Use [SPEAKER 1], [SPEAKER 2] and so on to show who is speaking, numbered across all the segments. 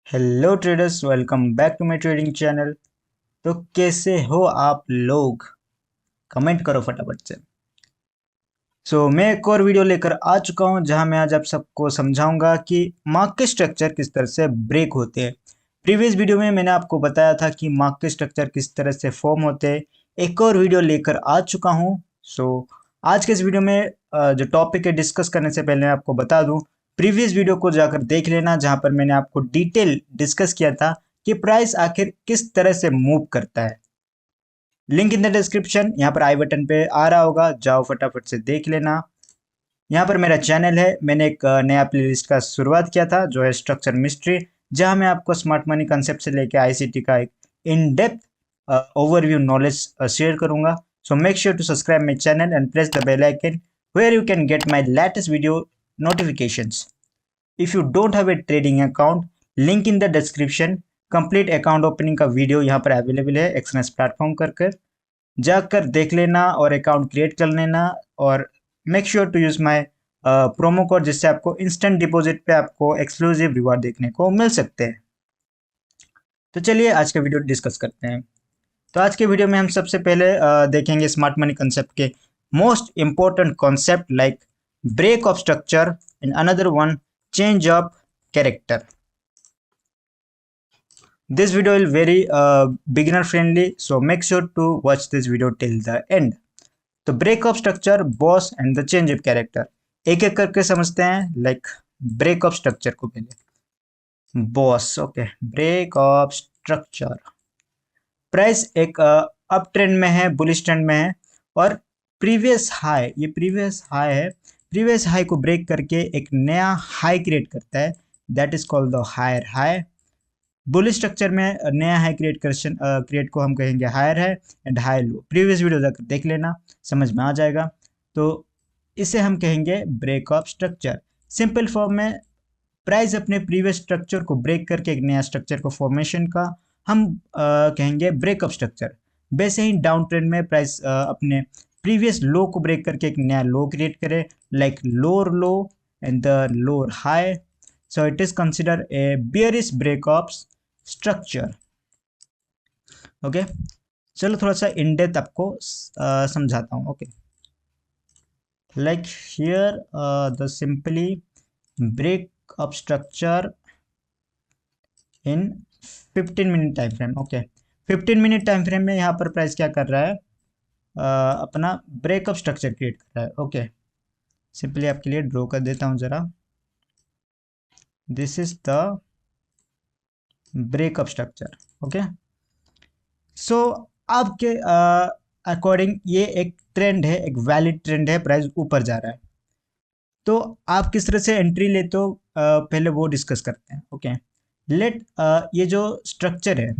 [SPEAKER 1] Hello traders, welcome back to my trading channel. तो कैसे हो आप लोग? कमेंट करो फटाफट से। मैं एक और वीडियो लेकर आ चुका हूं जहां मैं आज आप सबको समझाऊंगा कि मार्केट स्ट्रक्चर किस तरह से ब्रेक होते हैं। प्रीवियस वीडियो में मैंने आपको बताया था कि मार्केट स्ट्रक्चर किस तरह से फॉर्म होते हैं। एक और वीडियो लेकर आ चुका हूं। आज के इस वीडियो में जो टॉपिक है डिस्कस करने से पहले मैं आपको बता दूं, प्रीवियस वीडियो को जाकर देख लेना जहां पर मैंने आपको डिटेल डिस्कस किया था कि प्राइस आखिर किस तरह से मूव करता है। लिंक इन द डिस्क्रिप्शन, यहाँ पर आई बटन पे आ रहा होगा, जाओ फटाफट से देख लेना। यहाँ पर मेरा चैनल है, मैंने एक नया प्लेलिस्ट का शुरुआत किया था जो है स्ट्रक्चर मिस्ट्री, जहाँ मैं आपको स्मार्ट मनी कंसेप्ट से लेके आईसीटी का एक in depth overview knowledge share करूंगा। So make sure to subscribe my channel and press the bell icon where you can get my latest video notifications. If you don't have a trading account, link in the description. Complete account opening का video यहाँ पर available है Exness platform कर जाकर देख लेना और account create कर लेना। और make sure to use my promo code, जिससे आपको इंस्टेंट डिपॉजिट पे आपको एक्सक्लूसिव रिवॉर्ड देखने को मिल सकते हैं। तो चलिए आज का वीडियो डिस्कस करते हैं। तो आज के वीडियो में हम सबसे पहले देखेंगे स्मार्ट मनी कंसेप्ट के most important concept like break of structure and another one change of character. This video will very beginner friendly, so make sure to watch this video till the end. तो break of structure, BOS and the change of character एक एक करके समझते हैं। Like break of structure को पहले, BOS. Okay, break of structure. Price एक up trend में है, बुलिश ट्रेंड में है, और प्रीवियस हाई, ये प्रीवियस हाई है, प्रीवियस हाई को ब्रेक करके एक नया हाई क्रिएट करता है, that is called the higher high. Bullish structure में नया हाई क्रिएट को हम कहेंगे हायर है and high low. Previous video जाकर देख लेना, समझ में आ जाएगा। तो इसे हम कहेंगे break of structure. Simple form में प्राइस अपने प्रीवियस स्ट्रक्चर को ब्रेक करके एक नया स्ट्रक्चर को फॉर्मेशन का हम कहेंगे ब्रेक ऑफ स्ट्रक्चर। वैसे ही डाउन ट्रेंड में प्राइस अपने प्रीवियस लो को ब्रेक करके एक नया लो क्रिएट करे, like lower low and the lower high. So it is consider a bearish break of structure. Okay, चलो थोड़ा सा इन डेप्थ आपको समझाता हूँ। Okay, like here the simply break of structure in 15 minute time frame. Okay, 15 minute time frame में यहाँ पर price क्या कर रहा है, अपना ब्रेक ऑफ स्ट्रक्चर क्रिएट कर रहा है। ओके, सिंपली आपके लिए ड्रॉ कर देता हूँ जरा। This is the break of structure. Okay, so आपके अकॉर्डिंग ये एक ट्रेंड है, एक वैलिड ट्रेंड है, प्राइस ऊपर जा रहा है। तो आप किस तरह से एंट्री लेते हो, पहले वो डिस्कस करते हैं। ओके, लेट ये जो स्ट्रक्चर है,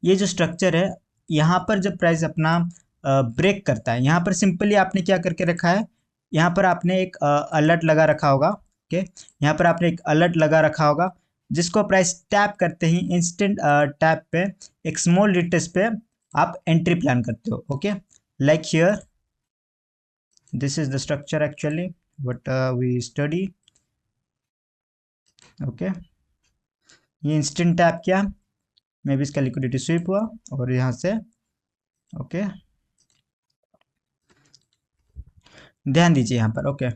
[SPEAKER 1] ये जो स्ट्रक्चर है, यहाँ पर जब प्राइस अपना ब्रेक करता है, यहाँ पर सिंपली आपने क्या करके रखा है, यहाँ पर आपने एक अलर्ट लगा रखा होगा। ओके, यहाँ पर आपने एक अलर्ट लगा रखा होगा जिसको प्राइस टैप करते ही इंस्टेंट टैप पे एक स्मॉल रिट्रेस पे आप एंट्री प्लान करते हो। Okay, like here this is the structure actually what we study. Okay, ये इंस्टेंट टैप किया, मे भी इसका लिक्विडिटी स्वीप हुआ और यहाँ से ओके ध्यान दीजिए यहाँ पर। Okay,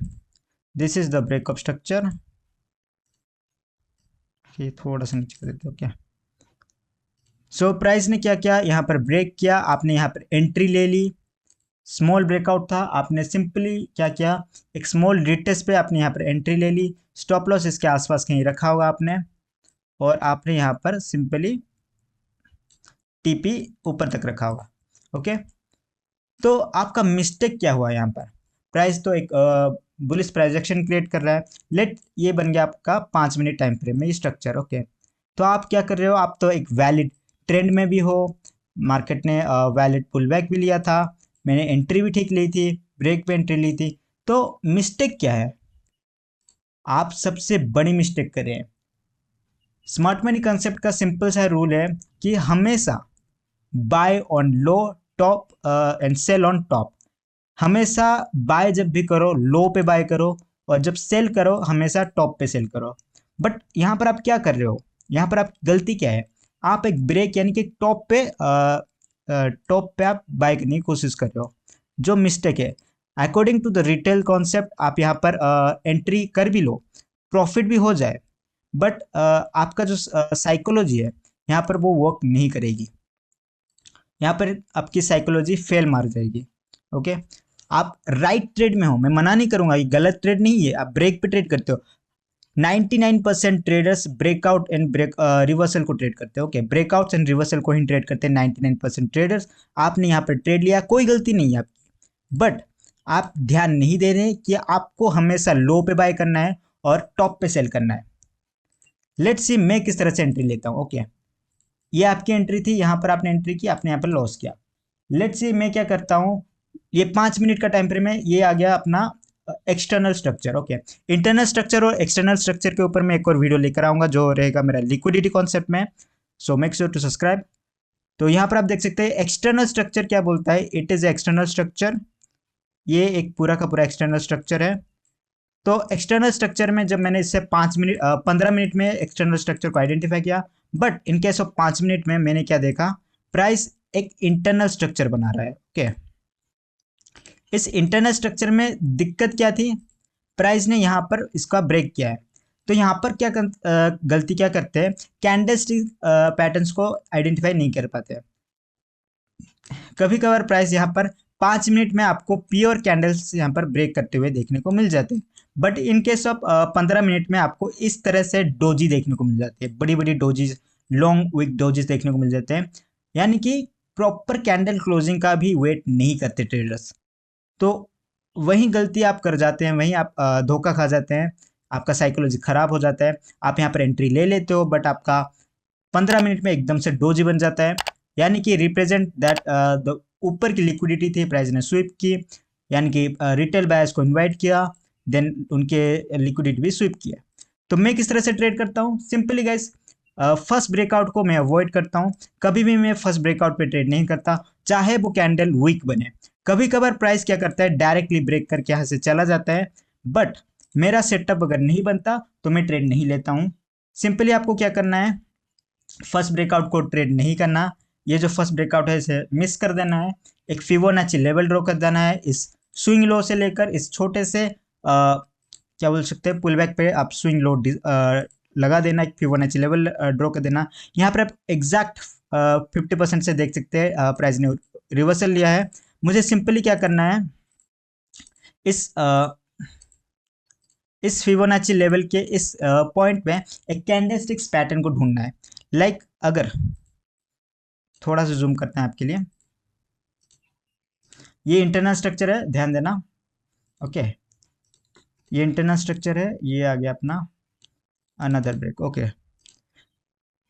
[SPEAKER 1] this is the break of structure. ये थोड़ा सा नीचे कर देते हो। ओके, सो प्राइस ने क्या किया, यहाँ पर ब्रेक किया, आपने यहाँ पर एंट्री ले ली। स्मॉल ब्रेकआउट था, आपने सिंपली क्या किया, एक स्मॉल रिट्रेस पे आपने यहाँ पर एंट्री ले ली। स्टॉप लॉस इसके आसपास कहीं रखा होगा आपने, और आपने यहाँ पर सिंपली टीपी ऊपर तक रखा होगा। ओके, तो आपका मिस्टेक क्या हुआ, यहाँ पर प्राइस तो एक बुलिश प्राइस एक्शन क्रिएट कर रहा है। लेट ये बन गया आपका 5 मिनट टाइम फ्रेम में ये स्ट्रक्चर। ओके, तो आप क्या कर रहे हो, आप तो एक वैलिड ट्रेंड में भी हो, मार्केट ने वैलिड पुल बैक भी लिया था, मैंने एंट्री भी ठीक ली थी, ब्रेक पे एंट्री ली थी। तो मिस्टेक क्या है, आप सबसे बड़ी मिस्टेक कर रहे हैं। स्मार्ट मनी कंसेप्ट का सिंपल सा रूल है कि हमेशा buy on low top and sell on top. हमेशा बाय जब भी करो लो पे बाय करो, और जब सेल करो हमेशा टॉप पे सेल करो। बट यहाँ पर आप क्या कर रहे हो, यहाँ पर आप गलती क्या है, आप एक ब्रेक यानी कि टॉप पे आप बाय करने की कोशिश कर रहे हो, जो मिस्टेक है। According to the retail concept आप यहाँ पर एंट्री कर भी लो, प्रॉफिट भी हो जाए, बट आपका जो साइकोलॉजी है यहाँ पर वो वर्क नहीं करेगी, यहाँ पर आपकी साइकोलॉजी फेल मार जाएगी। ओके, आप राइट ट्रेड में हो, मैं मना नहीं करूंगा, ये गलत ट्रेड नहीं है, आप ब्रेक पे ट्रेड करते हो। 99% traders breakout and break reversal को ट्रेड करते हैं। ओके, ब्रेकआउट्स एंड रिवर्सल को ही ट्रेड करते हैं 99% ट्रेडर्स। आपने यहाँ पर ट्रेड लिया, कोई गलती नहीं है आपकी, बट आप ध्यान नहीं दे रहे कि आपको हमेशा लो पे बाय करना है और टॉप पे सेल करना है। लेट्स सी मैं किस तरह से एंट्री लेता हूँ। ओके, ये आपकी एंट्री थी, यहाँ पर आपने एंट्री की, आपने यहाँ पर लॉस किया। लेट्स सी मैं क्या करता हूँ, ये 5 मिनट का टाइम फ्रेम है, ये आ गया अपना external structure. Okay, internal structure और एक्सटर्नल स्ट्रक्चर के ऊपर मैं एक और वीडियो लेकर आऊंगा जो रहेगा मेरा लिक्विडिटी कॉन्सेप्ट में। So make sure to subscribe. तो यहाँ पर आप देख सकते हैं एक्सटर्नल स्ट्रक्चर क्या बोलता है, इट इज एक्सटर्नल स्ट्रक्चर, ये एक पूरा का पूरा एक्सटर्नल स्ट्रक्चर है। तो एक्सटर्नल स्ट्रक्चर में जब मैंने इससे 15 मिनट में एक्सटर्नल स्ट्रक्चर को आइडेंटिफाई किया, but in case of 5 minute में मैंने क्या देखा, प्राइस एक इंटरनल स्ट्रक्चर बना रहा है। ओके, इस इंटरनल स्ट्रक्चर में दिक्कत क्या थी, प्राइस ने यहाँ पर इसका ब्रेक किया है। तो यहाँ पर गलती क्या करते हैं, कैंडलस्टिक पैटर्न्स को आइडेंटिफाई नहीं कर पाते। कभी कभार प्राइस यहाँ पर 5 मिनट में आपको प्योर कैंडल्स यहाँ पर ब्रेक करते हुए देखने को मिल जाते हैं, but in case of 15 minute में आपको इस तरह से डोजी देखने को मिल जाती है, बड़ी बड़ी डोजीज, लॉन्ग विक डोजीज देखने को मिल जाते हैं, यानी कि प्रॉपर कैंडल क्लोजिंग का भी वेट नहीं करते ट्रेडर्स। तो वही गलती आप कर जाते हैं, वहीं आप धोखा खा जाते हैं, आपका साइकोलॉजी खराब हो जाता है। आप यहाँ पर एंट्री ले लेते हो, बट आपका 15 मिनट में एकदम से डोजी बन जाता है, यानी कि रिप्रेजेंट दैट द ऊपर की लिक्विडिटी थी, प्राइस ने स्वीप की, यानी कि रिटेल बायर्स को इनवाइट किया, देन उनके लिक्विडिटी भी स्वीप किया। तो मैं किस तरह से ट्रेड करता हूँ, सिंपली गाइस, फर्स्ट ब्रेकआउट को मैं अवॉइड करता हूँ, कभी भी मैं फर्स्ट ब्रेकआउट पे ट्रेड नहीं करता, चाहे वो कैंडल वीक बने। कभी कभार प्राइस क्या करता है, डायरेक्टली ब्रेक करके यहाँ से चला जाता है, बट मेरा सेटअप अगर नहीं बनता तो मैं ट्रेड नहीं लेता हूँ। सिंपली आपको क्या करना है, फर्स्ट ब्रेकआउट को ट्रेड नहीं करना, ये जो फर्स्ट ब्रेकआउट है इसे मिस कर देना है, एक फिबोनाची लेवल ड्रॉ कर देना है, इस स्विंग लो से लेकर इस छोटे से क्या बोल सकते हैं पुल बैक पे आप स्विंग लो लगा देना, एक फिबोनाची लेवल ड्रॉ कर देना। यहाँ पर आप एग्जैक्ट 50% से देख सकते हैं प्राइस ने रिवर्सल लिया है। मुझे सिंपली क्या करना है, इस इस फिबोनाची लेवल के इस पॉइंट में एक कैंडलस्टिक्स पैटर्न को ढूंढना है। लाइक अगर थोड़ा सा जूम करते हैं आपके लिए, ये इंटरनल स्ट्रक्चर है, ध्यान देना। ओके, ये इंटरनल स्ट्रक्चर है, ये आ गया अपना अनदर ब्रेक। ओके,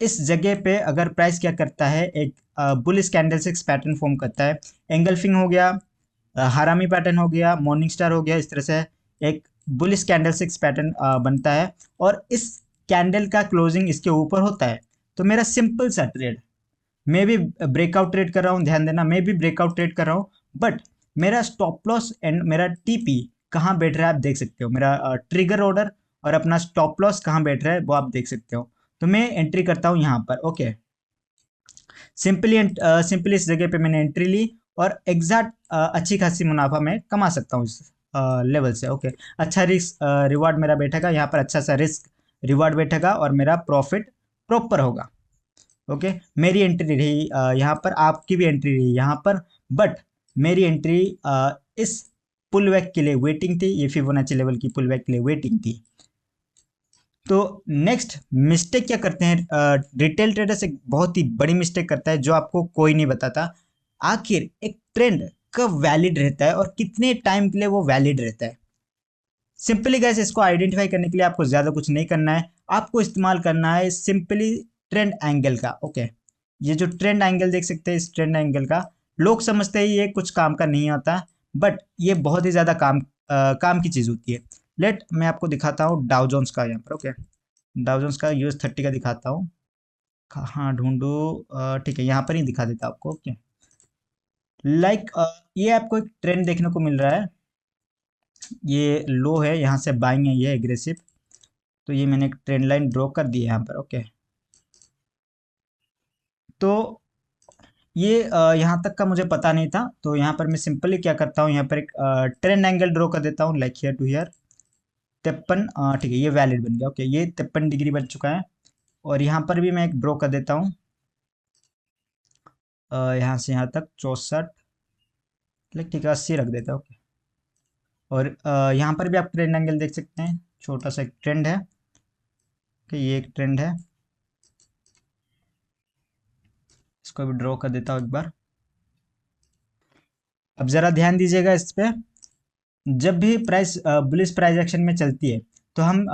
[SPEAKER 1] इस जगह पे अगर प्राइस क्या करता है, एक बुलिश कैंडलस्टिक्स पैटर्न फॉर्म करता है, एंगल्फिंग हो गया, हरामी पैटर्न हो गया, मॉर्निंग स्टार हो गया, इस तरह से एक बुलिश कैंडलस्टिक्स पैटर्न बनता है, और इस कैंडल का क्लोजिंग इसके ऊपर होता है। तो मेरा सिंपल सा ट्रेड, मैं भी ब्रेकआउट ट्रेड कर रहा हूँ, ध्यान देना, मैं भी ब्रेकआउट ट्रेड कर रहा हूँ, बट मेरा स्टॉप लॉस एंड मेरा टीपी कहाँ बैठ रहा है आप देख सकते हो, मेरा ट्रिगर ऑर्डर और अपना स्टॉप लॉस कहाँ बैठ रहा है वो आप देख सकते हो। तो मैं एंट्री करता हूँ यहाँ पर। ओके, सिंपली इस जगह पे मैंने एंट्री ली, और एग्जैक्ट अच्छी खासी मुनाफा मैं कमा सकता हूँ इस लेवल से। ओके, अच्छा रिस्क रिवार्ड मेरा बैठेगा यहाँ पर, अच्छा सा रिस्क रिवार्ड बैठेगा और मेरा प्रॉफिट प्रॉपर होगा। ओके, मेरी एंट्री रही यहाँ पर, आपकी भी एंट्री रही यहाँ पर, बट मेरी एंट्री इस पुल बैक के लिए वेटिंग थी, ये फिबोनाची लेवल की पुल बैक के लिए वेटिंग थी। तो नेक्स्ट मिस्टेक क्या करते हैं रिटेल ट्रेडर्स, एक बहुत ही बड़ी मिस्टेक करता है जो आपको कोई नहीं बताता, आखिर एक ट्रेंड कब वैलिड रहता है और कितने टाइम के लिए वो वैलिड रहता है। सिंपली गैस इसको आइडेंटिफाई करने के लिए आपको ज़्यादा कुछ नहीं करना है, आपको इस्तेमाल करना है सिंपली ट्रेंड एंगल का। ओके, ये जो ट्रेंड एंगल देख सकते हैं, इस ट्रेंड एंगल का लोग समझते हैं ये कुछ काम का नहीं होता, बट ये बहुत ही ज़्यादा काम की चीज़ होती है। मैं आपको दिखाता हूँ डाउ जोन्स का यहाँ पर। ओके, डाउ जोन्स का US30 का दिखाता हूँ, कहाँ ढूंढूं, ठीक है यहाँ पर ही दिखा देता आपको। ओके, लाइक ये आपको एक ट्रेंड देखने को मिल रहा है, ये लो है, यहाँ से बाइंग है, ये एग्रेसिव, तो ये मैंने एक ट्रेंड लाइन ड्रॉ कर दी है यहाँ पर। ओके, तो ये यहाँ तक का मुझे पता नहीं था, तो यहाँ पर मैं सिंपली क्या करता हूँ, यहाँ पर एक ट्रेंड एंगल ड्रॉ कर देता हूँ, लाइक हियर टू हियर 53। ठीक है, ये वैलिड बन गया। ओके, ये 53 डिग्री बन चुका है। और यहाँ पर भी मैं एक ड्रॉ कर देता हूँ, यहाँ से यहाँ तक 64, लाइक ठीक है 80 रख देता हूँ। ओके, और यहाँ पर भी आप ट्रेंड एंगल देख सकते हैं, छोटा सा एक ट्रेंड है। ओके, ये एक ट्रेंड है, इसको भी ड्रॉ कर देता हूँ एक बार। अब ज़रा ध्यान दीजिएगा इस पे, जब भी प्राइस बुलिश प्राइस एक्शन में चलती है तो हम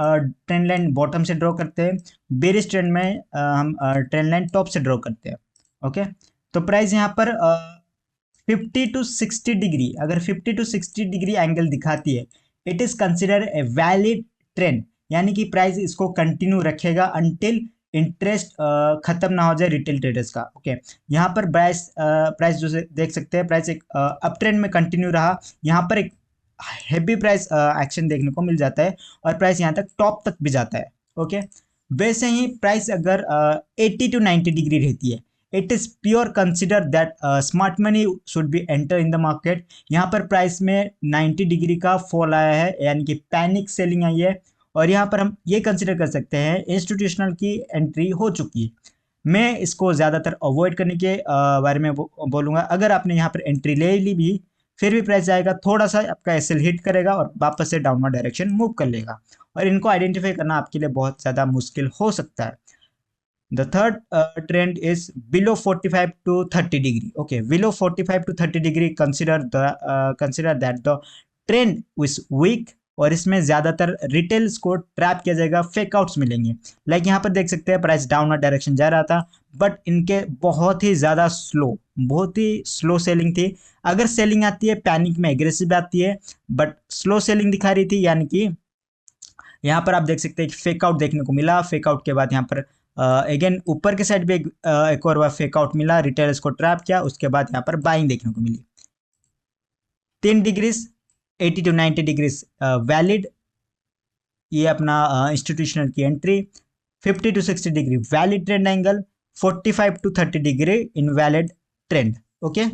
[SPEAKER 1] ट्रेंड लाइन बॉटम से ड्रॉ करते हैं, बेरिश ट्रेंड में हम ट्रेंड लाइन टॉप से ड्रॉ करते हैं। ओके, तो प्राइस यहाँ पर 50 टू 60 डिग्री, अगर 50 टू 60 डिग्री एंगल दिखाती है, it is consider a valid trend, यानी कि प्राइस इसको कंटिन्यू रखेगा अनटिल इंटरेस्ट खत्म ना हो जाए रिटेल ट्रेडर्स का। ओके, यहाँ पर प्राइस जो देख सकते हैं, प्राइस एक अप ट्रेंड में कंटिन्यू रहा, यहाँ पर एक हैवी प्राइस एक्शन देखने को मिल जाता है और प्राइस यहाँ तक टॉप तक भी जाता है। ओके, वैसे ही प्राइस अगर 80 टू 90 डिग्री रहती है, it is pure consider that smart money should be enter in the market. यहाँ पर प्राइस में 90 डिग्री का फॉल आया है, यानी कि पैनिक सेलिंग आई है, और यहाँ पर हम ये कंसिडर कर सकते हैं इंस्टीट्यूशनल की एंट्री हो चुकी है। मैं इसको ज़्यादातर अवॉइड करने के बारे में बोलूँगा। अगर आपने यहाँ पर एंट्री ले ली भी, फिर भी प्राइस जाएगा, थोड़ा सा आपका एसएल हिट करेगा और वापस से डाउनवर्ड डायरेक्शन मूव कर लेगा, और इनको आइडेंटिफाई करना आपके लिए बहुत ज़्यादा मुश्किल हो सकता है। The third trend is below 45 to 30 degree. Okay, below 45 to 30 degree consider that the trend is weak, और इसमें ज़्यादातर रिटेल्स को ट्रैप किया जाएगा, फेक आउट्स मिलेंगे। लाइक यहाँ पर देख सकते हैं प्राइस डाउनवर्ड डायरेक्शन जा रहा था, बट इनके बहुत ही ज़्यादा बहुत ही स्लो सेलिंग थी। अगर सेलिंग आती है पैनिक में एग्रेसिव आती है, बट स्लो सेलिंग दिखा रही थी, यानी कि यहाँ पर आप देख सकते हैं फेक आउट देखने को मिला। फेक आउट के बाद यहाँ पर अगेन ऊपर के साइड भी एक और बार फेक आउट मिला, रिटेलर्स को ट्रैप किया, उसके बाद यहाँ पर बाइंग देखने को मिली। 3 डिग्रीज 80 टू 90 डिग्रीज वैलिड, ये अपना इंस्टीट्यूशनल की entry. 50 to 60 degree valid trend angle, 45 to 30 degree invalid trend. Okay,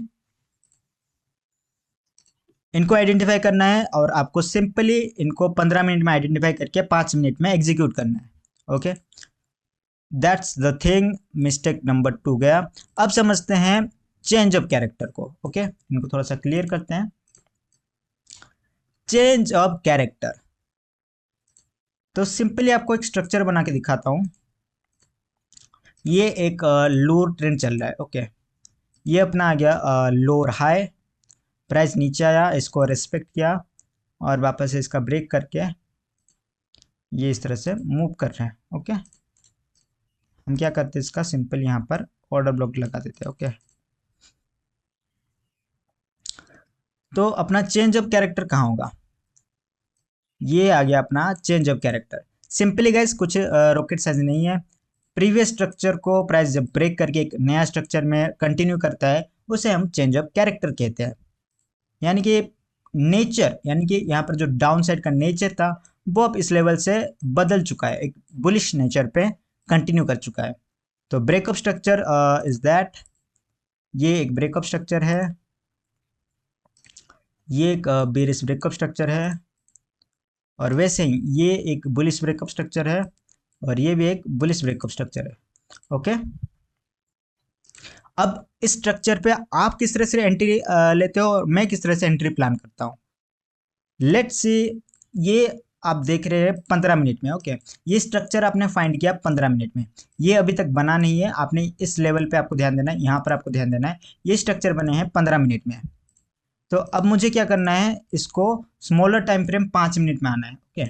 [SPEAKER 1] इनको आइडेंटिफाई करना है, और आपको सिंपली इनको 15 मिनट में आइडेंटिफाई करके 5 मिनट में एग्जीक्यूट करना है। Okay, that's the thing. Mistake number 2 गया। अब समझते हैं चेंज ऑफ कैरेक्टर को। ओके, इनको थोड़ा सा क्लियर करते हैं। चेंज ऑफ कैरेक्टर, तो सिंपली आपको एक स्ट्रक्चर बना के दिखाता हूं। ये एक लोअर ट्रेंड चल रहा है। ओके, ये अपना आ गया लोअर हाई, प्राइस नीचे आया, इसको रेस्पेक्ट किया और वापस से इसका ब्रेक करके ये इस तरह से मूव कर रहे हैं। ओके, हम क्या करते हैं, इसका सिंपल यहाँ पर ऑर्डर ब्लॉक लगा देते हैं। ओके, तो अपना चेंज ऑफ कैरेक्टर कहाँ होगा, ये आ गया अपना change of character. Simply guys कुछ रॉकेट साइंस नहीं है। प्रीवियस स्ट्रक्चर को प्राइस जब ब्रेक करके एक नया स्ट्रक्चर में कंटिन्यू करता है, उसे हम चेंज ऑफ कैरेक्टर कहते हैं। यानी कि नेचर, यानी कि यहाँ पर जो डाउन साइड का नेचर था वो अब इस लेवल से बदल चुका है, एक बुलिश नेचर पे कंटिन्यू कर चुका है। तो ब्रेकअप स्ट्रक्चर इज दैट, ये एक ब्रेकअप स्ट्रक्चर है, ये एक बेरिश ब्रेकअप स्ट्रक्चर है, और वैसे ही ये एक बुलिश ब्रेकअप स्ट्रक्चर है, और ये भी एक बुलिश ब्रेकअप स्ट्रक्चर है। ओके, अब इस स्ट्रक्चर पे आप किस तरह से एंट्री लेते हो और मैं किस तरह से एंट्री प्लान करता हूँ। लेट्स सी, ये आप देख रहे हैं 15 मिनट में। ओके, ये स्ट्रक्चर आपने फाइंड किया 15 मिनट में, ये अभी तक बना नहीं है। आपने इस लेवल पे आपको ध्यान देना है, यहाँ पर आपको ध्यान देना है, ये स्ट्रक्चर बने हैं 15 मिनट में। तो अब मुझे क्या करना है, इसको स्मॉलर टाइम फ्रेम 5 मिनट में आना है। ओके,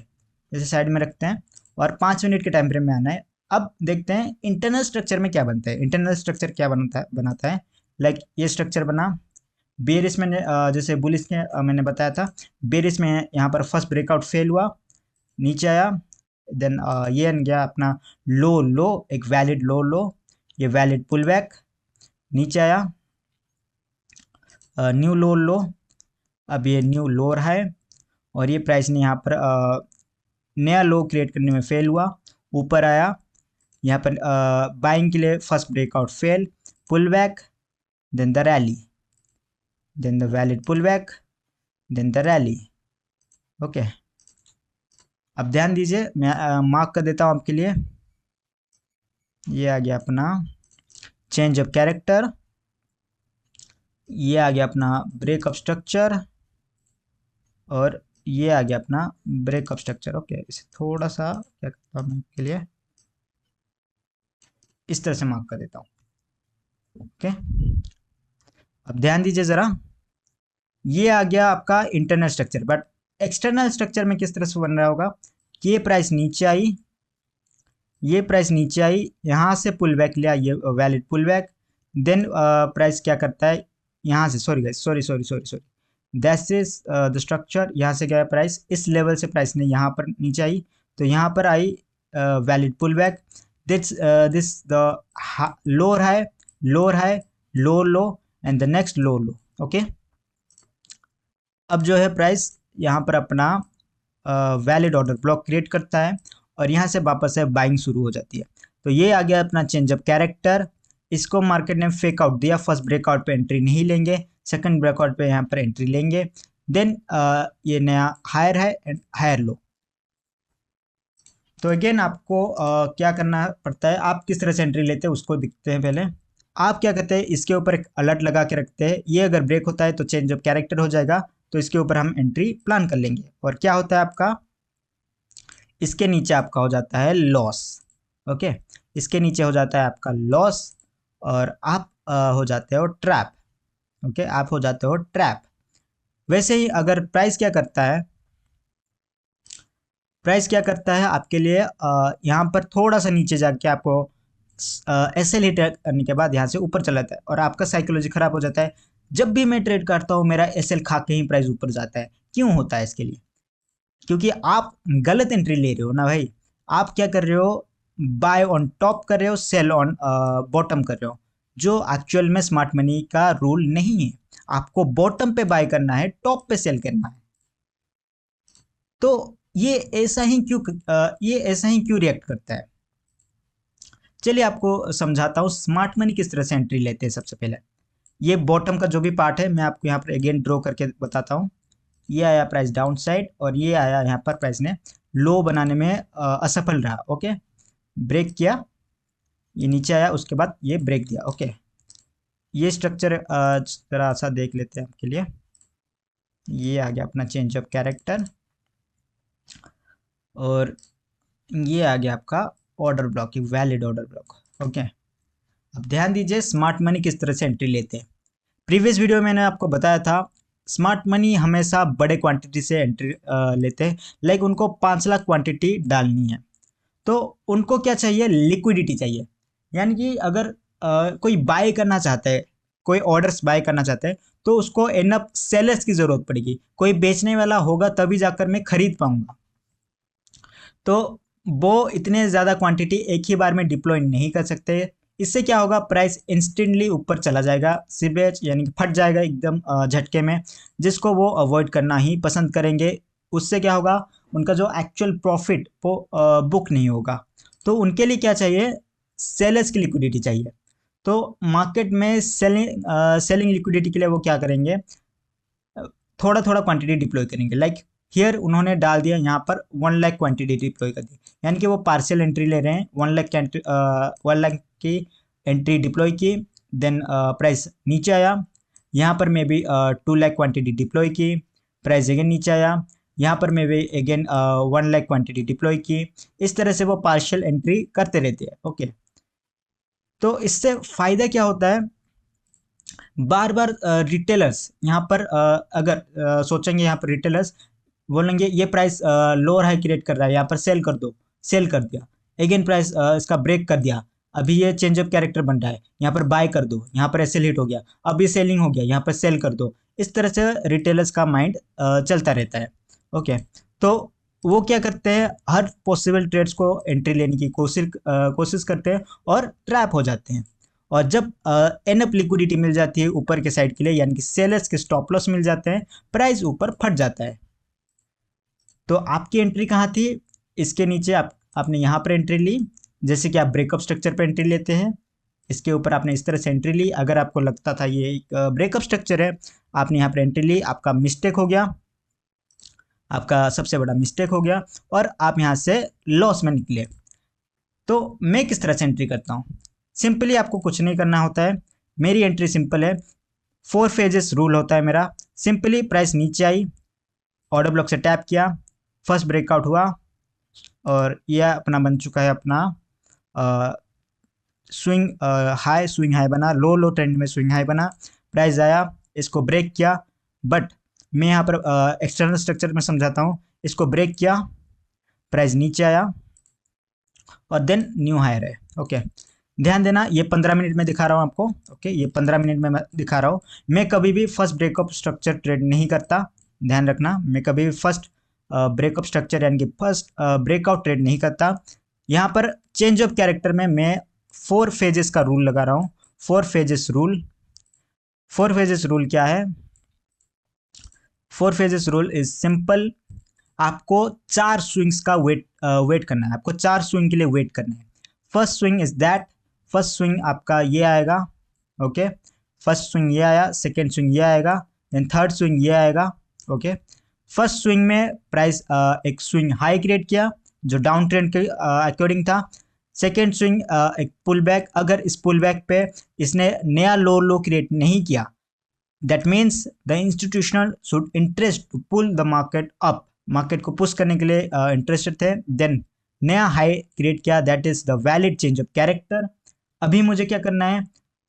[SPEAKER 1] जैसे साइड में रखते हैं, और 5 मिनट के टाइम फ्रेम में आना है। अब देखते हैं इंटरनल स्ट्रक्चर में क्या बनता है। इंटरनल स्ट्रक्चर क्या बनाता है, लाइक ये स्ट्रक्चर बना। बेरिस में जैसे बुलिस के मैंने बताया था, बेरिस में यहाँ पर फर्स्ट ब्रेकआउट फेल हुआ, नीचे आया, देन ये बन गया अपना लो लो, एक वैलिड लो लो, ये वैलिड पुल बैक, नीचे आया न्यू लो लो, अब ये न्यू लोअर है, और ये प्राइस ने यहाँ पर नया लो क्रिएट करने में फेल हुआ, ऊपर आया, यहाँ पर बाइंग के लिए first breakout fail, pull back, then the rally, then the valid pull back, then the rally. Okay, अब ध्यान दीजिए, मैं मार्क कर देता हूँ आपके लिए। ये आ गया अपना चेंज ऑफ कैरेक्टर, ये आ गया अपना ब्रेक ऑफ स्ट्रक्चर, और ये आ गया अपना ब्रेक ऑफ स्ट्रक्चर। ओके, इसे थोड़ा सा क्या करता हूँ मैं आपके लिए, इस तरह से मार्क कर देता हूँ। ओके, अब ध्यान दीजिए ज़रा, ये आ गया आपका internal structure, but external structure में किस तरह से बन रहा होगा कि ये प्राइस नीचे आई, ये प्राइस नीचे आई, यहाँ से पुल बैक लिया, ये valid pull back, then price क्या करता है यहाँ से, sorry guys, sorry that's is the structure, यहाँ से गया प्राइस, इस लेवल से प्राइस ने यहाँ पर नीचे आई, तो यहाँ पर आई valid pull back, this the lower high, lower high, lower low, and the next lower low. Okay, अब जो है प्राइस यहाँ पर अपना वैलिड ऑर्डर ब्लॉक क्रिएट करता है, और यहाँ से वापस है बाइंग शुरू हो जाती है। तो ये आ गया अपना चेंज ऑफ कैरेक्टर, इसको मार्केट ने फेक आउट दिया, फर्स्ट ब्रेकआउट पे एंट्री नहीं लेंगे, सेकंड ब्रेकआउट पे यहाँ पर एंट्री लेंगे, देन ये नया हायर है एंड हायर लो। तो अगेन आपको क्या करना पड़ता है, आप किस तरह से एंट्री लेते हैं उसको दिखते हैं। पहले आप क्या करते हैं, इसके ऊपर एक अलर्ट लगा के रखते हैं, ये अगर ब्रेक होता है तो चेंज ऑफ कैरेक्टर हो जाएगा, तो इसके ऊपर हम एंट्री प्लान कर लेंगे। और क्या होता है आपका, इसके नीचे आपका हो जाता है लॉस। ओके, इसके नीचे हो जाता है आपका लॉस, और आप हो जाते हो ट्रैप। ओके, आप हो जाते हो ट्रैप। वैसे ही अगर प्राइस क्या करता है, प्राइस क्या करता है आपके लिए, यहाँ पर थोड़ा सा नीचे जाके आपको एसएल हिट करने के बाद यहाँ से ऊपर चला जाता है, और आपका साइकोलॉजी खराब हो जाता है। जब भी मैं ट्रेड करता हूँ मेरा एसएल खा के ही प्राइस ऊपर जाता है। क्यों होता है इसके लिए, क्योंकि आप गलत एंट्री ले रहे हो ना भाई। आप क्या कर रहे हो, बाय ऑन टॉप कर रहे हो, सेल ऑन बॉटम कर रहे हो, जो एक्चुअल में स्मार्ट मनी का रूल नहीं है। आपको बॉटम पे बाय करना है, टॉप पे सेल करना है। तो ये ऐसा ही क्यों रिएक्ट करता है, चलिए आपको समझाता हूँ स्मार्ट मनी किस तरह से एंट्री लेते हैं। सबसे पहले ये बॉटम का जो भी पार्ट है मैं आपको यहाँ पर अगेन ड्रॉ करके बताता हूँ। ये आया प्राइस डाउन साइड, और ये आया यहाँ पर प्राइस ने लो बनाने में असफल रहा। ओके, ब्रेक किया, ये नीचे आया, उसके बाद ये ब्रेक दिया। ओके, ये स्ट्रक्चर जरा सा देख लेते हैं आपके लिए। ये आ गया अपना चेंज ऑफ कैरेक्टर, और ये आ गया आपका order block, valid order block. Okay, अब ध्यान दीजिए स्मार्ट मनी किस तरह से एंट्री लेते हैं। प्रीवियस वीडियो में मैंने आपको बताया था स्मार्ट मनी हमेशा बड़े क्वांटिटी से एंट्री लेते हैं। लाइक उनको 5 लाख क्वांटिटी डालनी है, तो उनको क्या चाहिए, लिक्विडिटी चाहिए। यानी कि अगर कोई बाय करना चाहता है, कोई ऑर्डर्स बाय करना चाहता है, तो उसको एनफ सेलर्स की ज़रूरत पड़ेगी। कोई बेचने वाला होगा तभी जाकर मैं खरीद पाऊंगा। तो वो इतने ज़्यादा क्वांटिटी एक ही बार में डिप्लॉय नहीं कर सकते। इससे क्या होगा, प्राइस इंस्टेंटली ऊपर चला जाएगा, सीबेच यानी कि फट जाएगा एकदम झटके में, जिसको वो अवॉइड करना ही पसंद करेंगे। उससे क्या होगा, उनका जो एक्चुअल प्रॉफिट वो बुक नहीं होगा। तो उनके लिए क्या चाहिए, सेलर्स की लिक्विडिटी चाहिए। तो मार्केट में सेलिंग लिक्विडिटी के लिए वो क्या करेंगे, थोड़ा थोड़ा क्वांटिटी डिप्लॉय करेंगे। लाइक हियर उन्होंने डाल दिया यहाँ पर 1 लाख क्वांटिटी डिप्लॉय कर दी, यानी कि वो पार्शियल एंट्री ले रहे हैं। 1 लाख की एंट्री डिप्लॉय की, देन प्राइस नीचे आया, यहाँ पर मैं भी 2 लाख क्वांटिटी डिप्लॉय की, प्राइस अगेन नीचे आया, यहाँ पर मैं भी अगेन 1 लाख क्वांटिटी डिप्लॉय की। इस तरह से वो पार्शियल एंट्री करते रहते हैं। ओके, तो इससे फ़ायदा क्या होता है, बार बार रिटेलर्स यहाँ पर अगर सोचेंगे, यहाँ पर रिटेलर्स बोलेंगे ये प्राइस लोअर हाई क्रिएट कर रहा है, यहाँ पर सेल कर दो, सेल कर दिया, अगेन प्राइस इसका ब्रेक कर दिया, अभी ये चेंज ऑफ कैरेक्टर बन रहा है, यहाँ पर बाय कर दो, यहाँ पर एसएल हिट हो गया, अब ये सेलिंग हो गया, यहाँ पर सेल कर दो। इस तरह से रिटेलर्स का माइंड चलता रहता है। ओके, तो वो क्या करते हैं, हर पॉसिबल ट्रेड्स को एंट्री लेने की कोशिश करते हैं और ट्रैप हो जाते हैं। और जब एनअप लिक्विडिटी मिल जाती है ऊपर के साइड के लिए, यानी कि सेलर्स के स्टॉप लॉस मिल जाते हैं, प्राइस ऊपर फट जाता है। तो आपकी एंट्री कहाँ थी, इसके नीचे आपने यहाँ पर एंट्री ली, जैसे कि आप ब्रेकअप स्ट्रक्चर पर एंट्री लेते हैं, इसके ऊपर आपने इस तरह से एंट्री ली। अगर आपको लगता था ये एक ब्रेकअप स्ट्रक्चर है, आपने यहाँ पर एंट्री ली, आपका मिस्टेक हो गया, आपका सबसे बड़ा मिस्टेक हो गया और आप यहाँ से लॉस में निकले। तो मैं किस तरह से एंट्री करता हूँ? सिंपली आपको कुछ नहीं करना होता है, मेरी एंट्री सिंपल है, 4 फेजेस रूल होता है मेरा। सिंपली प्राइस नीचे आई, ऑर्डर ब्लॉक से टैप किया, फर्स्ट ब्रेकआउट हुआ और यह अपना बन चुका है अपना स्विंग हाई बना, लो ट्रेंड में स्विंग हाई बना, प्राइस आया, इसको ब्रेक किया। बट मैं यहाँ पर एक्सटर्नल स्ट्रक्चर में समझाता हूँ, इसको ब्रेक किया, प्राइस नीचे आया और देन न्यू हायर है। ओके, ध्यान देना, ये 15 मिनट में दिखा रहा हूँ आपको। ओके, ये 15 मिनट में मैं दिखा रहा हूँ। मैं कभी भी फर्स्ट ब्रेकअप स्ट्रक्चर ट्रेड नहीं करता, ध्यान रखना, मैं कभी भी फर्स्ट ब्रेकअप स्ट्रक्चर यानी कि फर्स्ट ब्रेकआउट ट्रेड नहीं करता। यहाँ पर चेंज ऑफ कैरेक्टर में मैं 4 फेजेस का रूल लगा रहा हूँ। 4 फेजेस रूल, 4 फेजेस रूल क्या है? 4 फेजेस रूल इज सिंपल, आपको 4 स्विंग्स का वेट करना है, आपको 4 स्विंग के लिए वेट करना है। First swing is that, first swing आपका ये आएगा। ओके, फर्स्ट स्विंग ये आया, सेकेंड स्विंग ये आएगा, देन थर्ड स्विंग ये आएगा। ओके, फर्स्ट स्विंग में प्राइस एक स्विंग हाई क्रिएट किया जो डाउन ट्रेंड के अकॉर्डिंग था। सेकेंड स्विंग एक पुल बैक, अगर इस पुल बैक पे इसने नया लो क्रिएट नहीं किया, that means the institutional should interest to pull the market up, market को पुश करने के लिए इंटरेस्टेड थे। देन नया हाई क्रिएट किया, that is the valid change of character. अभी मुझे क्या करना है?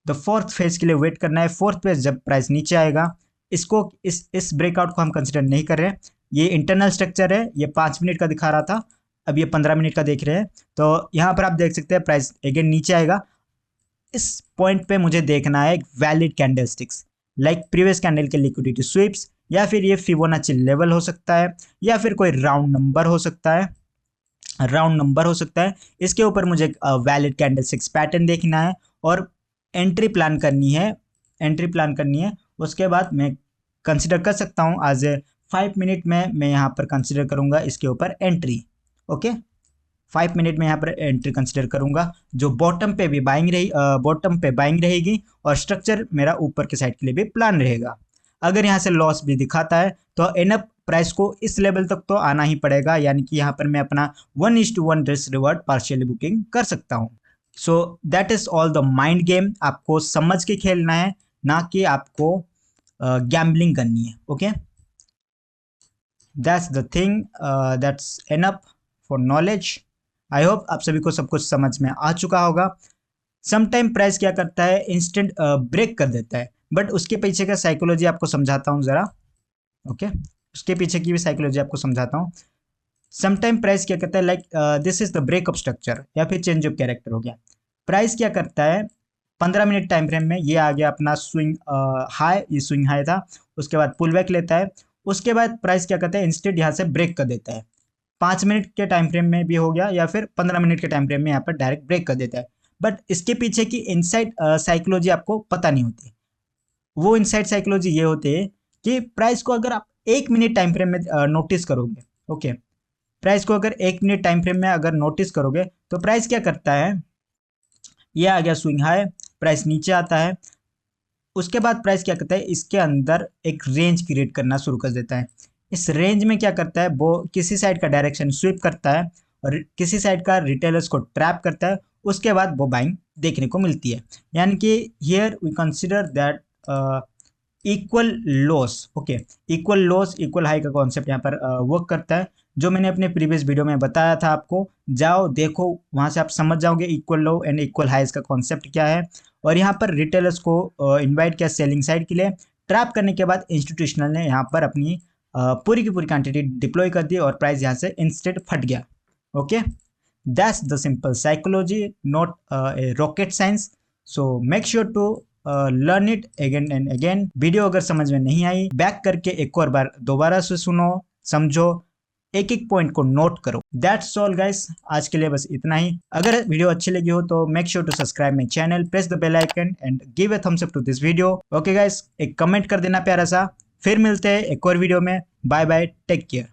[SPEAKER 1] द फोर्थ फेज के लिए वेट करना है। फोर्थ फेज जब प्राइस नीचे आएगा, इसको इस ब्रेकआउट को हम कंसिडर नहीं कर रहे हैं, ये इंटरनल स्ट्रक्चर है, ये 5 मिनट का दिखा रहा था, अब ये 15 मिनट का देख रहे हैं। तो यहाँ पर आप देख सकते हैं प्राइस अगेन नीचे आएगा। इस पॉइंट पे मुझे देखना है valid candlesticks like previous candle के लिक्विडिटी स्वीप्स, या फिर ये फिबोनाची लेवल हो सकता है, या फिर कोई राउंड नंबर हो सकता है, राउंड नंबर हो सकता है। इसके ऊपर मुझे वैलिड कैंडलस्टिक्स पैटर्न देखना है और एंट्री प्लान करनी है, एंट्री प्लान करनी है। उसके बाद मैं कंसिडर कर सकता हूँ आज 5 मिनट में मैं यहाँ पर कंसिडर करूँगा इसके ऊपर एंट्री। ओके, 5 मिनट में यहाँ पर एंट्री कंसिडर करूँगा, जो बॉटम पे भी बाइंग रही, बॉटम पे बाइंग रहेगी और स्ट्रक्चर मेरा ऊपर के साइड के लिए भी प्लान रहेगा। अगर यहाँ से लॉस भी दिखाता है तो एनअप प्राइस को इस लेवल तक तो आना ही पड़ेगा, यानी कि यहाँ पर मैं अपना 1:1 रिस्क रिवॉर्ड पार्शियली बुकिंग कर सकता हूँ। So that is all the mind game, आपको समझ के खेलना है, ना कि आपको गैम्बलिंग करनी है। Okay, that's the thing, that's enough for knowledge. I hope आप सभी को सब कुछ समझ में आ चुका होगा। समटाइम प्राइस क्या करता है, इंस्टेंट ब्रेक कर देता है, बट उसके पीछे का साइकोलॉजी आपको समझाता हूँ ज़रा। ओके, उसके पीछे की भी साइकोलॉजी आपको समझाता हूँ। समटाइम प्राइस क्या करता है, like this is the breakup structure या फिर चेंज ऑफ कैरेक्टर हो गया। प्राइस क्या करता है, 15 मिनट टाइम फ्रेम में ये आ गया अपना स्विंग हाई, ये स्विंग हाई था, उसके बाद पुल बैक लेता है, उसके बाद प्राइस क्या करता है, इंस्टेंट यहाँ से ब्रेक कर देता है। 5 मिनट के टाइम फ्रेम में भी हो गया या फिर 15 मिनट के टाइम फ्रेम में यहाँ पर डायरेक्ट ब्रेक कर देता है। बट इसके पीछे की इनसाइड साइकोलॉजी आपको पता नहीं होती। वो इनसाइड साइकोलॉजी ये होती है कि प्राइस को अगर आप 1 मिनट टाइम फ्रेम में नोटिस करोगे, ओके, प्राइस को अगर 1 मिनट टाइम फ्रेम में अगर नोटिस करोगे तो प्राइस क्या करता है, ये आ गया स्विंग हाई, प्राइस नीचे आता है, उसके बाद प्राइस क्या करता है, इसके अंदर एक रेंज क्रिएट करना शुरू कर देता है। इस रेंज में क्या करता है, वो किसी साइड का डायरेक्शन स्वीप करता है और किसी साइड का रिटेलर्स को ट्रैप करता है, उसके बाद वो बाइंग देखने को मिलती है। यानी कि here we consider that equal lows. Okay, equal lows equal high का कॉन्सेप्ट यहाँ पर वर्क करता है, जो मैंने अपने प्रीवियस वीडियो में बताया था आपको, जाओ देखो, वहाँ से आप समझ जाओगे equal low and equal highs का कॉन्सेप्ट क्या है। और यहाँ पर रिटेलर्स को इनवाइट किया सेलिंग साइड के लिए, ट्रैप करने के बाद इंस्टीट्यूशनल ने यहाँ पर अपनी पूरी की पूरी क्वांटिटी डिप्लॉय कर दी और प्राइस यहाँ से इंस्टेंट फट गया। Okay, that's the simple psychology, not a rocket science. So make sure to learn it again and again. Video अगर समझ में नहीं आई, बैक करके एक और बार दोबारा से सुनो, समझो, एक एक पॉइंट को नोट करो। दैट्स ऑल गाइस, आज के लिए बस इतना ही। अगर वीडियो अच्छी लगी हो तो make sure to subscribe my channel, press the bell icon and give a thumbs up to this video. Okay guys, एक कमेंट कर देना प्यारा सा। फिर मिलते हैं एक और वीडियो में। Bye bye, take care.